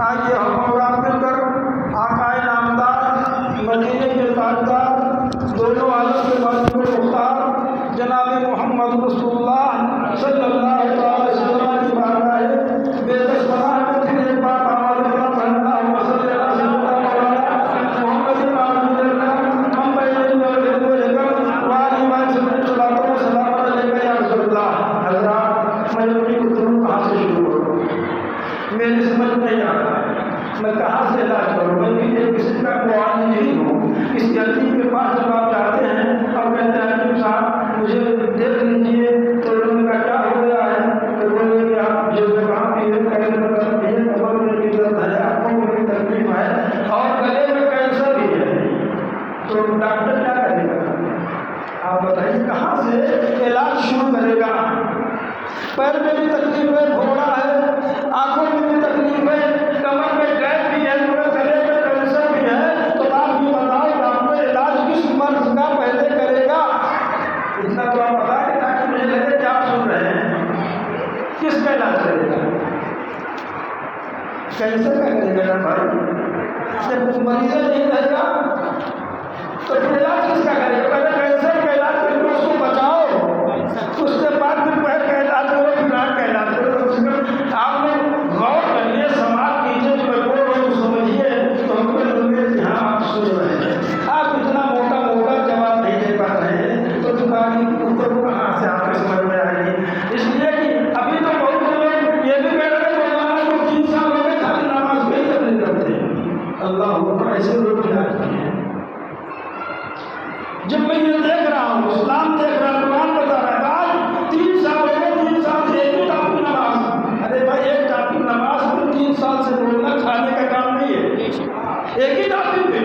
آئیے ہم اور آپ مل کر آقا نامدار مدینے کے تاجدار دونوں عالم کے مالک و مختار جناب محمد رسول اللہ صلی اللہ علیہ وسلم کی بارگاہ بے دست پناہ میں پھر ایک بار آواز اپنا پڑھنا مسئلہ میری سمجھ نہیں آتا میں کہاں سے علاج کروں؟ میں بھی ایک قسم کا قرآن نہیں ہوں. اس جلدی کے پاس جب آپ جاتے ہیں اور کہتے ہیں صاحب مجھے دیکھ لیجیے تو ان کا کیا ہو گیا ہے تو بولے کہ آپ جو زکام کی ہے کمر میں بھی درد ہے آنکھوں میں بھی تکلیف ہے اور گلے میں کینسر بھی ہے تو ڈاکٹر کیا کرے گا؟ آپ بتائیے کہاں سے علاج شروع کرے گا؟ پیر میں بھی تکلیف ہے، گھوڑا ہے، آنکھوں میں بھی تکلیف ہے، کمر میں گیس بھی ہے، گلے میں کینسر بھی ہے، تو آپ یہ بتاؤ ڈاکٹر علاج کس مرض کا پہلے کرے گا؟ اتنا تو آپ بتا کہ تاکہ مجھے لگے کہ آپ سن رہے ہیں. کس کا علاج کرے گا؟ کینسر کا کرے گا نا بھائی؟ جب مریض نہیں رہے گا تو پھر علاج کس کا کرے گا؟ پہلے کینسر کا علاج کر کے اس کو بچاؤ، اس کے بعد پھر پیر کا علاج کرو، پھر آنکھ کا علاج کرو. آپ نے غور کریے، سماعت کیجیے، جو میں بول رہا ہوں سمجھیے تو ہم کو لگے کہ ہاں آپ سن رہے ہیں. آپ اتنا موٹا موٹا جواب نہیں دے پا رہے ہیں تو دکانی کی اوپر کہاں سے آپ کو سمجھ میں آئے گی؟ اس لیے کہ ابھی تو بہت سے لوگ یہ بھی کہہ رہے ہیں مولانا کو 3 سال ہو گئے خالی نماز میں ہی تبلیغ کرتے ہیں. اللہ اکبر، ایسے لوگ بھی آتے ہیں. جب میں یہ دیکھ رہا ہوں، اسلام دیکھ رہا ہوں، قرآن بتا رہا ہے آج 3 سال ہو گئے، 3 سال سے ایک ہی ٹاپک نماز. ارے بھائی ایک ٹاپک نماز پر 3 سال سے بولنا کھانے کا کام نہیں ہے. ایک ہی ٹاپک پہ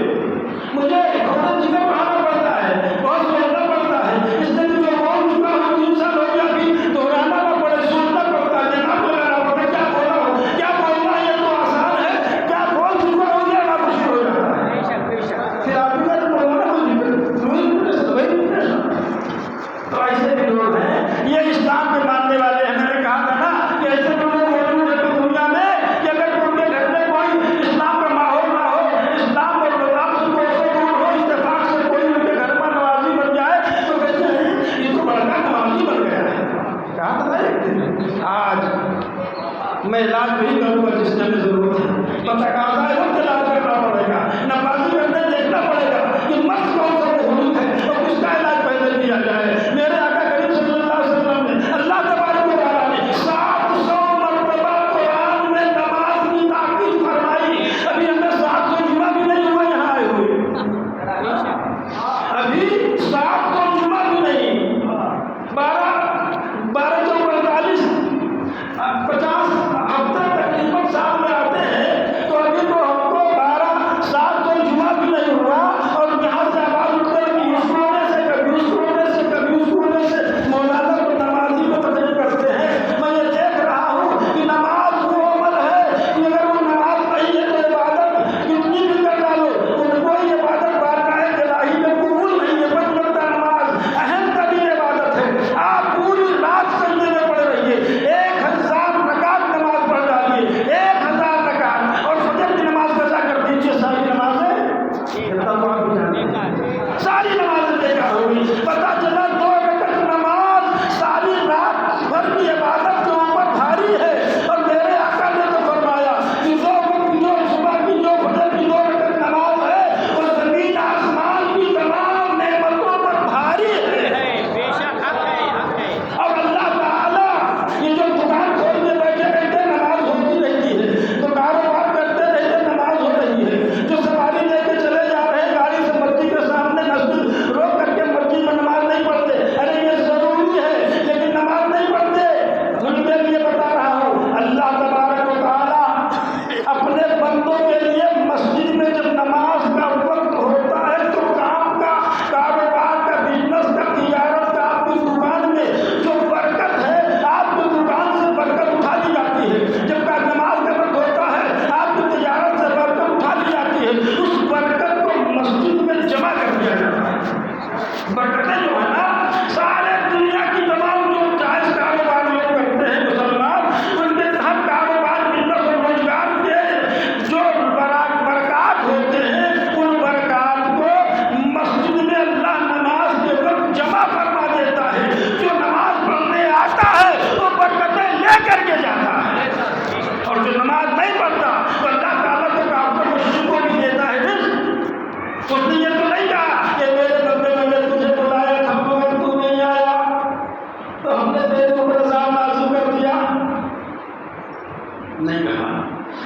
مجھے بہت جگہ پڑھانا پڑتا ہے، بہت سننا پڑتا ہے. اس لیے جو بول چکا ہوں 3 سال ہو گیا، ابھی دہرانا نہ پڑے، سننا پڑتا ہے، جناب لگانا پڑے. کیا بولا ہو، کیا بولنا ہے، یہ تو آسان ہے. کیا بول چکا ہو گیا آپ مشکل ہو جاتا ہے. پھر آپ کا بولنا تو ایسے بھی لوگ ہیں. یہ اسلام کے ماننے والے ہیں. میں نے کہا تھا نا کہ ایسے لوگ موجود ہیں دنیا میں کہ اگر ان کے گھر میں کوئی اسلام کا ماحول نہ ہو، اسلام کو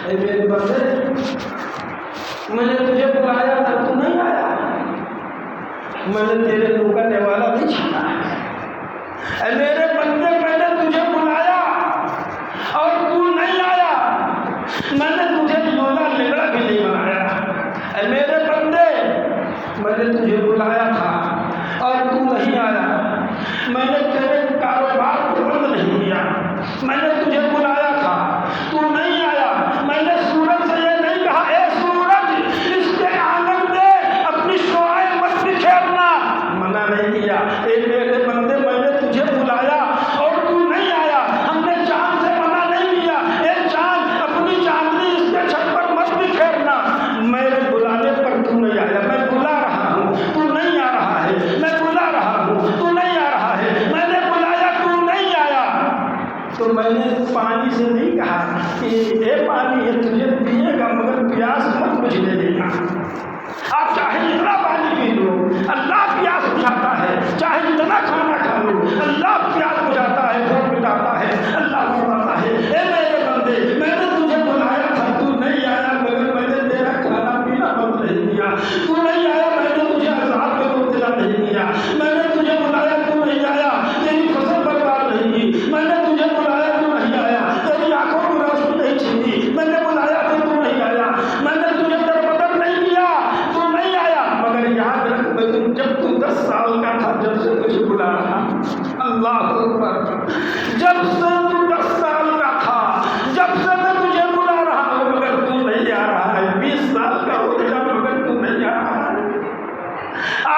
اے میرے بندے میں نے تجھے بلایا تھا تو نہیں آیا، میں نے تیرے منہ کا نیوالا نہیں چھینا ہے۔ اے میرے بندے میں نے تجھے بلایا اور تو نہیں آیا، میں نے تجھے لولا لگڑا بھی نہیں بنایا۔ اے میرے بندے میں نے تجھے بلایا تھا اور تو نہیں آیا، میں نے تیرے کاروبار کو بند نہیں کیا، میں نے تجھے بلایا تھا تو نہیں آیا، میں نے سورج سے یہ نہیں کہا اے سورج اس کے آنگن میں اپنی شعاعیں مت بکھیرنا، منع نہیں کیا۔ اے میرے بندے میں نے تجھے بلایا اور تو نہیں آیا، ہم نے چاند سے منع نہیں کیا اے چاند اپنی چاندنی اس کے چھت پر مت بکھیرنا، میرے بلانے پر تو نہیں آیا، میں بلا رہا ہوں تو نہیں آ رہا ہے، میں بلا رہا ہوں تو نہیں آ رہا ہے، میں نے بلایا تو نہیں آیا۔ تو میں نے پانی سے نہیں کہا کہ اے پانی یہ تجھے پیے گا مگر پیاس مت بجھنے دینا، آپ چاہے جتنا پانی پی لو اللہ پیاس بجھاتا ہے، چاہے جتنا کھانا کھا لو اللہ پیاس بجھاتا ہے، بھوک مٹاتا ہے، اللہ فرماتا ہے اے میرے بندے میں نے تجھے بلایا تھا تو نہیں آیا مگر میں نے تیرا کھانا پینا بند نہیں کیا، تو نہیں آیا میں نے تجھے عذاب میں مبتلا نہیں کیا، میں نے تجھے بلایا تو نہیں آیا، تیری فصل برباد نہیں کی، میں نے تجھے بلایا تو نہیں آیا، تیری آنکھوں کی روشنی نہیں چھینی، میں نے بلایا تو نہیں آیا، میں نے تجھے دربدر نہیں کیا تو نہیں آیا، مگر یاد رکھ جب تو 10 سال کا تھا جب سے تجھے بلا رہا، اللہ اکبر، جب سے تو 10 سال کا تھا جب سے میں تجھے بلا رہا ہوں مگر تو نہیں آ رہا ہے، 20 سال کا ہو گیا مگر تو نہیں آ رہا ہے،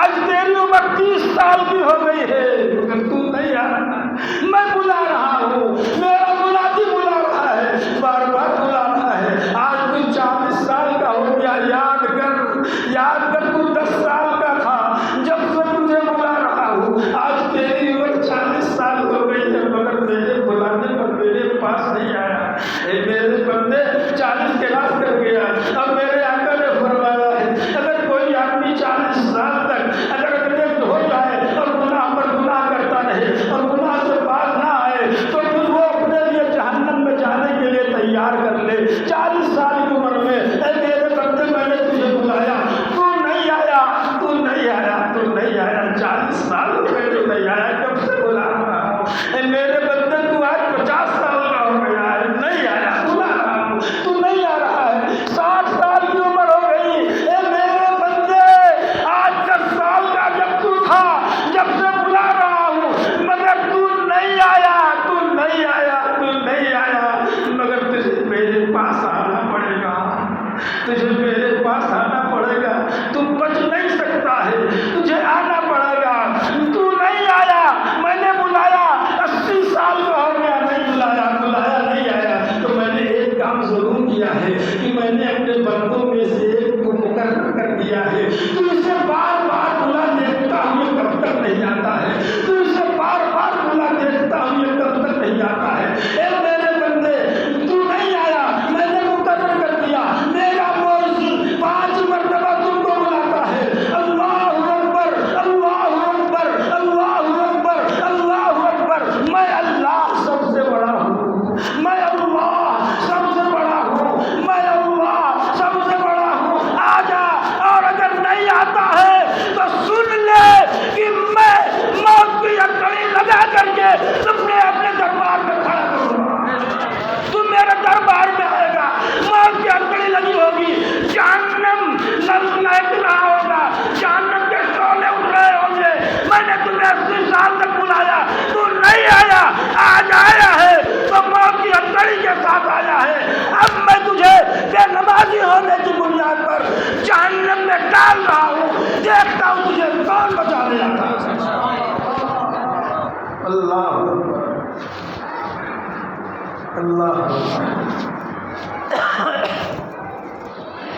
آج تیری عمر 30 سال کی ہو گئی ہے مگر تو نہیں آ رہا، میں بلا رہا ہوں، میرا بلاتی بلا رہا ہے، بار بار بلا رہا ہے، آج تو 40 سال کا ہو گیا، یاد کر تو 10 سال کا تھا جب سے تجھے بلا رہا ہوں، آج تیری عمر 40 سال ہو گئی ہے مگر میرے بلانے پر میرے پاس نہیں آیا۔ اے میرے بندے 40 کلاس کر گیا، اب میرے آقا نے فرمایا ہے اگر کوئی آدمی 40 سال تک اگر قدم ہو جائے اور گناہ پر گناہ کرتا رہے اور گناہ سے باز نہ آئے تو پھر وہ اپنے لیے جہنم میں جانے کے لیے تیار کر لے۔ 40 سال کی عمر میں اے میرے بندے میں نے تجھے بلایا تو نہیں آیا، تو نہیں آیا، تو نہیں آیا، 40 سال ہو گئے تو نہیں آیا، کب سے بلا رہا ہوں۔ اے میرے بندے تو آج 50 سال کا ہو گیا ہے نہیں آیا، بلا رہا ہوں تو نہیں آ رہا ہے، 60 سال کی عمر ہو گئی، اے میرے بندے آج 10 سال کا جب تو تھا جب سے بلا رہا ہوں مگر تو نہیں آیا، تو نہیں آیا، تو نہیں آیا، مگر تجھے میرے پاس آنا پڑے گا، تجھے میرے پاس آنا پڑے گا، تو بچ نہیں سکتا ہے، تجھے آنا پڑے گا، تو نہیں آیا، میں نے بلایا 80 سال کا ہو گیا نہیں بلایا نہیں آیا، تو میں نے ایک کام ضرور کیا ہے کہ میں نے اپنے بندوں میں سے ایک کو مقرر کر دیا ہے، تو اسے بار بار بلا دیکھتا ہوں یہ کب تک نہیں آتا ہے، تو اسے بار بار بلا دیکھتا ہوں یہ کب تک نہیں آتا ہے، اے میرے بندے تو نہیں آیا، میں نے مقرر کر دیا، میرا موضوع 5 مرتبہ تم کو بلاتا ہے، اللہ اکبر اللہ اکبر اللہ اکبر اللہ اکبر، میں اللہ سب سے بڑا ہوں، میں اللہ سب سے بڑا ہوں، میں اللہ سب سے بڑا ہوں، آ جا، اور اگر نہیں آتا ہے تو سن لے کہ میں موت کی ہتھیلی لگا کر کے تمہیں اپنے دربار میں کھڑا کروں گا، تم میرے دربار میں آئے گا، موت کی ہتھیلی لگی ہوگی، جہنم نچ رہا ہوگا، جہنم کے شعلے اٹھ رہے ہوں گے، میں نے تمہیں 80 سال تک بلایا تو نہیں آیا، آج آیا ہے تو موت کی ہتھیلی کے ساتھ آیا ہے، اب میں تجھے بے نمازی ہونے کی بنیاد پر جہنم میں ڈال رہا ہوں، دیکھتا ہوں تجھے کون بچا لے آتا ہے۔ اللہ اللہ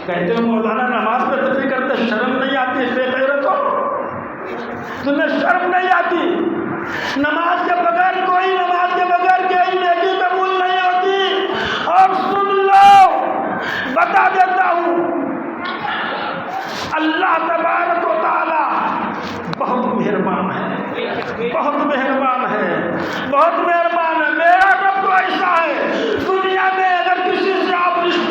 کہتے ہو مولانا نماز پہ تبھی کرتے شرم نہیں آتی، بے غیرت ہو، تمہیں شرم نہیں آتی، نماز کے بغیر کوئی نیکی قبول نہیں ہوتی، اور سن لو بتا دیتا ہوں اللہ تبارک و تعالی بہت مہربان ہے، بہت مہربان ہے، بہت مہربان ہے، میرا رب تو ایسا ہے، دنیا میں اگر کسی سے آپ رشتہ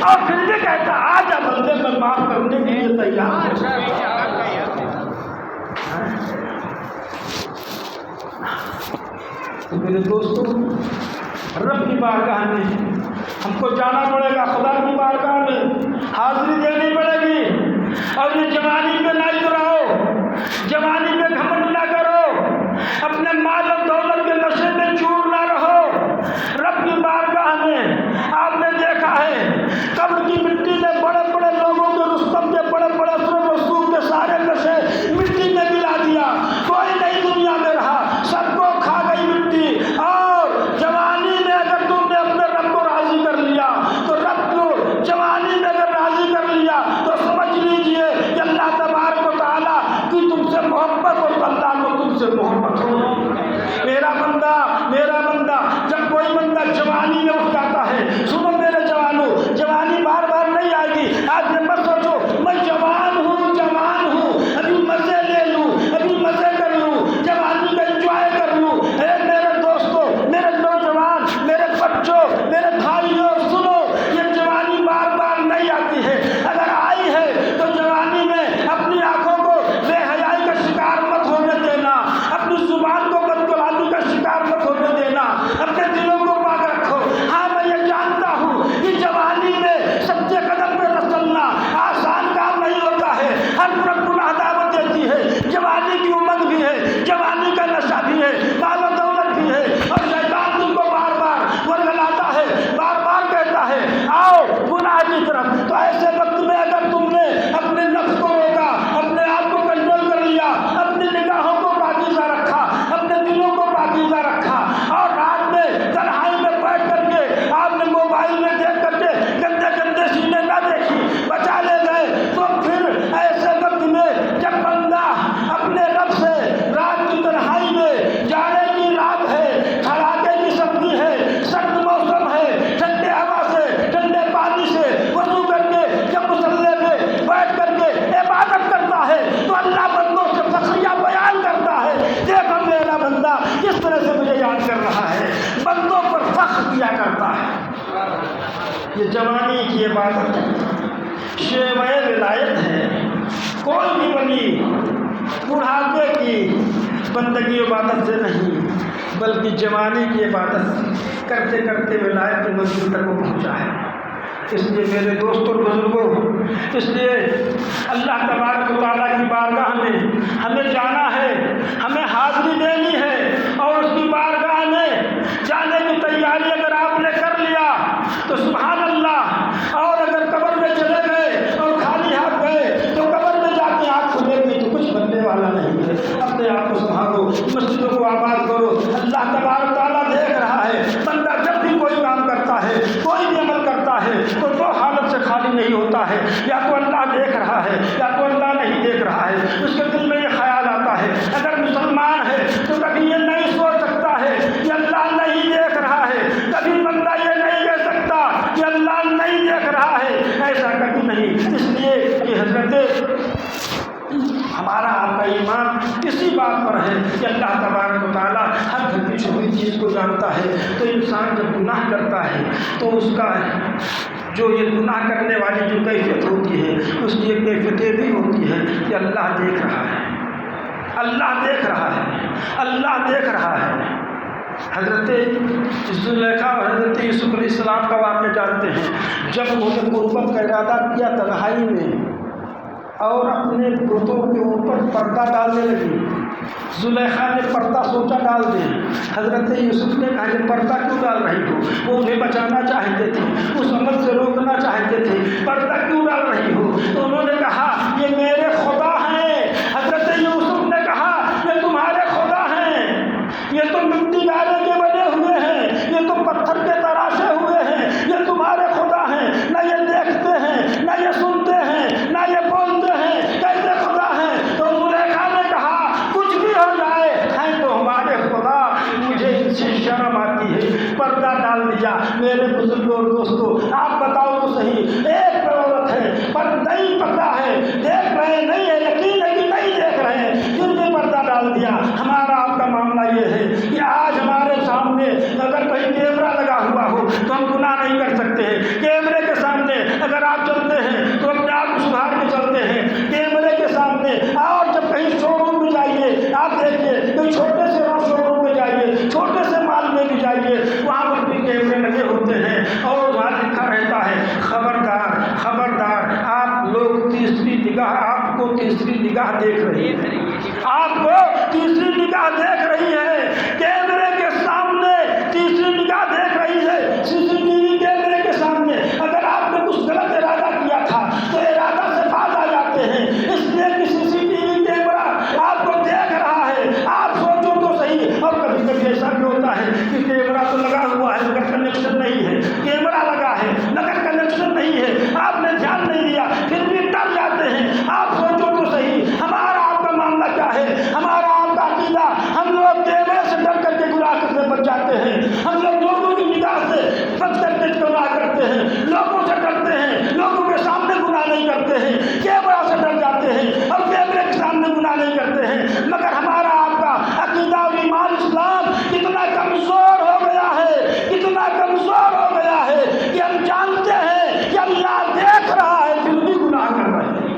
اور پھر یہ کہتا آجا بندے میں معاف کرنے کے لیے تیار تو میرے دوستو رب کی بارگاہ میں ہم کو جانا پڑے گا، خدا کی بارگاہ میں حاضری دینی پڑے گی۔ اور یہ جوانی پہ نہ اتراؤ، جوانی پہ گھمنڈ نہ کرو، اپنے مال و دولت کے نشے میں چور نہ رہو۔ رب کی بارگاہ میں آپ نے دیکھا ہے قبر کی مٹی میں بڑے بڑے لوگوں کے، رستم کے بڑے بڑے رسول کے سارے نشے مٹی میں ملا دیا، کوئی نہیں دنیا میں رہا، سب کو کھا گئی مٹی۔ اور جوانی میں اگر تم نے اپنے رب کو راضی کر لیا تو رب کو جوانی میں اگر راضی کر لیا تو سمجھ لیجئے کہ اللہ تبارک و تعالیٰ کی تم سے محبت اور اللہ کو تم سے محبت ہو۔ میرا بندہ جب کوئی بندہ جوانی میں اٹھ جاتا ہے، سنو میرے جوانوں، جوانی بار بار نہیں آئے گی۔ آج میں مت سوچو میں جوان ہوں ابھی مزے لے لوں، ابھی مزے کر لوں، جوانی کا انجوائے کر لوں۔ اے میرے دوستوں، میرے نوجوان، میرے بچوں، میرے بھائیوں، سنو یہ جوانی بار بار نہیں آتی ہے۔ اگر آئی ہے تو جوانی میں اپنی آنکھوں کو بے حیائی کا شکار مت ہونے دینا، اپنی زبان کو بدکلامی کا شکار مت ہونے دینا، اپنے دلوں کو پاک رکھو۔ ہاں میں یہ جانتا ہوں کہ جوانی میں سچے قدم پہ چلنا آسان کام نہیں ہوتا ہے، ہر طرف گناہ دعوت دیتی ہے، جوانی کی امنگ بھی ہے، جوانی کا نشہ بھی ہے، مال و دولت بھی ہے، اور شیطان تم کو بار بار ورگلاتا ہے، بار بار کہتا ہے آؤ گناہ کی طرف۔ تو ایسے وقت میں اگر تم نے اپنے نفس کو روکا، اپنے آپ کو کنٹرول کر لیا، اپنی نگاہوں کو پاکیزہ رکھا، اپنے دلوں کو پاکیزہ رکھا، اور رات میں تنہائی میں بیٹھ کر کے آپ نے موبائل میں دیکھ کر کے گندے گندے سینے نہ دیکھی، بچا لے گئے، تو پھر ایسے وقت میں جب بندہ اپنے رب سے رات کی تنہائی میں، جاڑے کی رات ہے، کھڑاکے کی سردی ہے، سرد موسم ہے، ٹھنڈے ہوا سے، ٹھنڈے پانی سے وضو کر کے جب مصلی پہ بیٹھ کر کے عبادت کرتا ہے تو اللہ بندوں سے فخریہ بیان کرتا ہے، دیکھو میرا بندہ کس طرح سے مجھے یاد کر رہا ہے، بندوں پر فخر کیا کرتا ہے۔ یہ جوانی کی عبادت ہے، شیوہ ولایت ہے۔ کوئی بھی ولی بڑھاپے کی بندگی عبادت سے نہیں بلکہ جوانی کی عبادت کرتے کرتے ولایت کی منزل تک وہ پہنچا ہے۔ اس لیے میرے دوستوں بزرگوں، اس لیے اللہ تبارک و تعالیٰ کی بارگاہ میں ہمیں جانا ہے، ہمیں حاضری دینی ہے، اور اس کی بارگاہ میں جانے کی تیاری اگر آپ نے کر لیا تو سبحان اللہ۔ اور اگر قبر میں چلے گئے اور خالی ہاتھ گئے تو قبر میں جا کے آنکھ کھلے گی تو کچھ بننے والا نہیں ہے۔ اپنے آپ کو سنبھالو، مسجدوں کو آباد کرو، اللہ تبارک و تعالیٰ دیکھ رہا ہے۔ بندہ جب بھی کوئی کام کرتا ہے، کوئی بھی عمل کرتا ہے تو دو حالت سے خالی نہیں ہوتا ہے، یا تو اللہ دیکھ رہا ہے یا تو اللہ نہیں دیکھ رہا ہے۔ اس کے دل میں یہ خیال آتا ہے، اگر مسلمان ہے تو کبھی یہ نہیں سوچ سکتا ہے کہ اللہ نہیں دیکھ رہا ہے، کبھی بندہ یہ نہیں کہہ سکتا کہ اللہ نہیں دیکھ رہا ہے، ایسا کبھی نہیں۔ اس لیے یہ حضرت ہمارا آپ کا ایمان اسی بات پر ہے کہ اللہ تبارک و تعالیٰ ہر گھر کی چھوٹی چیز کو جانتا ہے۔ تو انسان جب گناہ کرتا ہے تو اس کا جو یہ گناہ کرنے والی جو کیفیت ہوتی ہے، اس کی ایک کیفیتیں بھی ہوتی ہے کہ اللہ دیکھ رہا ہے، اللہ دیکھ رہا ہے، اللہ دیکھ رہا ہے۔ حضرت زلیخا اور حضرت یوسف علیہ السلام کا واقعہ جانتے ہیں۔ جب انہوں نے قربت کا ارادہ کیا تنہائی میں اور اپنے بتوں کے اوپر پردہ ڈالنے لگی، زلیخا نے پردہ سوچا ڈال دیں، حضرت یوسف نے کہا کہ پردہ کیوں ڈال رہی ہو؟ وہ انہیں بچانا چاہتے تھے، اس عمل سے روکنا چاہتے تھے، پردہ کیوں ڈال رہی ہو؟ تو انہوں نے کہا یہ میرے خدا ہیں۔ حضرت یوسف نے کہا یہ تمہارے خدا ہیں، یہ تو مٹی گارے کے بنے ہوئے ہیں، یہ تو پتھر کے تراشے ہوئے ہیں، یہ تمہارے خدا ہیں، نہ یہ دیکھتے ہیں، نہ یہ سنتے ہیں، نہ یہ بولتے ہیں، کیسے خدا ہیں؟ تو زلیخا نے کہا کچھ بھی ہو جائے ہیں تو ہمارے خدا، مجھے ان سے شرم آتی ہے، پردہ ڈال دیا۔ میرے بزرگوں اور دوستوں آپ بتاؤ تو صحیح، ایک عورت ہے پر نہیں پتہ ہے، دیکھ رہے نہیں ہے، یقین ہے کہ نہیں دیکھ رہے ہیں، پھر بھی پردہ ڈال دیا۔ ہمارا آپ کا معاملہ یہ ہے کہ آج ہمارے سامنے اگر کہیں کیمرہ لگا ہوا ہو تو ہم گناہ نہیں کر سکتے ہیں، کیمرے کے سامنے نگاہ دیکھ رہی ہے، کیمرے کے سامنے تیسری نگاہ دیکھ رہی ہے، CCTV کیمرے کے سامنے اگر آپ نے کچھ غلط ارادہ کیا تھا تو ارادہ سے باز آ جاتے ہیں، اس لیے کہ CCTV کیمرہ آپ کو دیکھ رہا ہے۔ آپ سوچو تو صحیح، اور کبھی کبھی ایسا بھی ہوتا ہے کہ کیمرہ تو لگا ہوا ہے مگر کنیکشن نہیں ہے، کیمرہ لگا ہے مگر کنیکشن نہیں ہے، آپ نے دھیان نہیں دیا، پھر بھی ڈر جاتے ہیں۔ آپ سوچو تو صحیح، ہمارا آپ کا معاملہ کیا ہے؟ ہمارا آپ کا عقیدہ، ہم لوگ کیمرے سے ڈر کر کے گناہ سے بچ جاتے ہیں، ہم لوگ لوگوں کی نگاہ سے بچ کر کے گناہ کرتے ہیں، لوگوں سے ڈرتے ہیں، لوگوں کے سامنے گناہ نہیں کرتے ہیں، کیمرہ سے ڈر جاتے ہیں اور کیمرے کے سامنے گناہ نہیں کرتے ہیں۔ مگر ہمارا آپ کا عقیدہ اور ایمان اسلام کتنا کمزور ہو گیا ہے، کتنا کمزور ہو گیا ہے کہ ہم جانتے ہیں کہ اللہ دیکھ رہا ہے پھر بھی گناہ کر رہے ہیں۔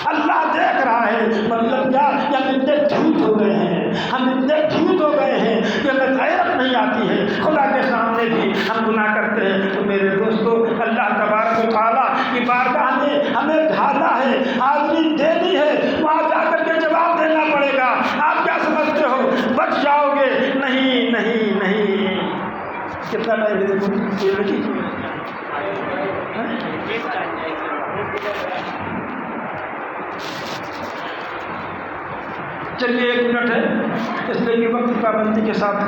اللہ دیکھ رہا ہے مطلب کیا کہ ہم اتنے ڈھیٹ ہو گئے ہیں، ہم اتنے ڈھیٹ ہو گئے ہیں کہ ہمیں غیرت نہیں آتی ہے، خدا کے سامنے بھی ہم گناہ کرتے ہیں۔ تو میرے دوستو، اللہ تبارک و تعالیٰ کی بارگاہ میں ہمیں ڈھالا ہے، حاضری دینی ہے، وہاں جا کر کے جواب دینا پڑے گا۔ آپ کیا سمجھتے ہو بچ جاؤ گے؟ نہیں نہیں نہیں۔ کتنا ٹائم ہے دیکھو، یہ بچی چلیے 1 منٹ ہے، اس لیے کہ وقت پابندی کے ساتھ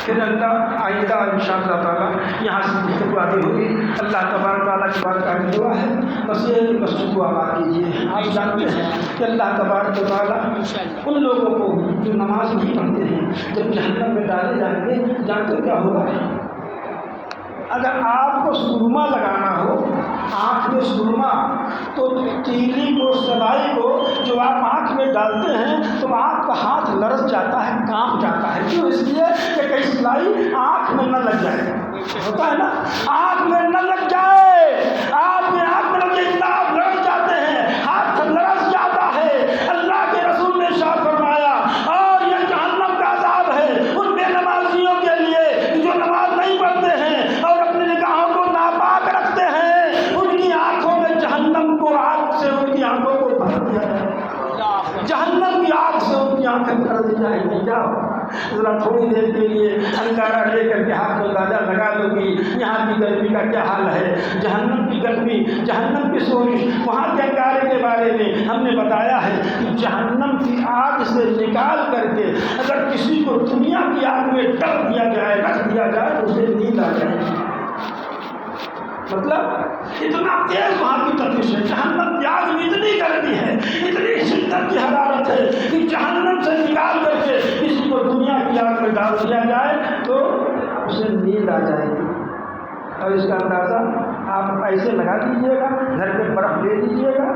پھر اللہ آئندہ انشاءاللہ تعالیٰ یہاں سے گفتگو آگے ہوگی۔ اللہ تبارک تعالیٰ کی بات کا دعا ہے بس یہ مسجد کو آباد کیجیے۔ آپ جانتے ہیں کہ اللہ تبارک تعالیٰ ان لوگوں کو جو نماز نہیں پڑھتے ہیں جب جہنم میں ڈالے جائیں گے، جانتے کیا ہوگا؟ اگر آپ کو سرما لگانا ہو، آنکھ میں سرما، تو تیلی کو، سلائی کو جو آپ آنکھ میں ڈالتے ہیں تو آپ کا ہاتھ لرز جاتا ہے، کانپ جاتا ہے۔ کیوں؟ اس لیے کہ کہیں سلائی آنکھ میں نہ لگ جائے، ہوتا ہے نا، آنکھ میں نہ لگ جائے، آپ کے آنکھ میں لگ جائے، اتنا آپ لرز جاتے ہیں، ہاتھ لرز جاتا ہے۔ اللہ کے رسول نے ارشاد فرمایا، اور یہ جہنم کا عذاب ہے ان بے نمازیوں کے لیے جو نماز نہیں پڑھتے ہیں اور اپنی نگاہوں کو ناپاک رکھتے ہیں، ان کی آنکھوں میں جہنم کو آگ سے ان کی آنکھوں کو بھر دیا جائے، جہنم کی آگ سے ان کی آنکھیں بھر دی جائیں گی۔ جاؤ ذرا تھوڑی دیر کے لیے انگارہ لے کر کے ہاتھ کو اندازہ لگا لو گی یہاں کی گرمی کا کیا حال ہے، جہنم کی گرمی، جہنم کی سوزش، وہاں کے انگارے کے بارے میں ہم نے بتایا ہے کہ جہنم کی آگ سے نکال کر کے اگر کسی کو دنیا کی آگ میں ڈال دیا جائے، رکھ دیا جائے تو اسے نیند آ جائے گی۔ مطلب اتنا تیز وہاں کی تپش ہے، جہنم کی آگ میں اتنی گرمی ہے، اتنی شدت کی حرارت ہے کہ جہنم سے نکال کر کے کسی کو دنیا کی آگ میں ڈال دیا جائے تو اسے نیند آ جائے گی۔ اور اس کا اندازہ آپ ایسے لگا دیجیے گا، گھر پہ برف لے لیجیے گا،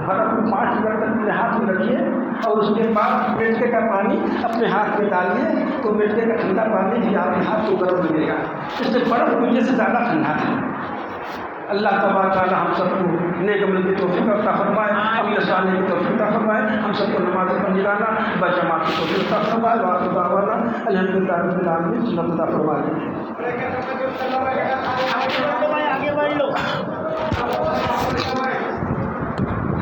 برف میں 5 برتن اپنے ہاتھ میں رکھیے اور اس کے بعد میٹھے کا پانی اپنے ہاتھ میں ڈالیے تو میٹھے کا ٹھنڈا پانی بھی آپ کے ہاتھ کو گرم لگے گا، اس سے برف دنیا سے زیادہ ٹھنڈا ہے۔ اللہ تبارک تعالیٰ ہم سب کو نیک عمل کی توفیق عطا فرمائے، عمل صالح کی توفیق عطا فرمائے، ہم سب کو نماز پنجگانہ بجماعت کی توفیق عطا فرمائے۔ وآخر دعوانا الحمدللہ رب العالمین، عطا فرمائے۔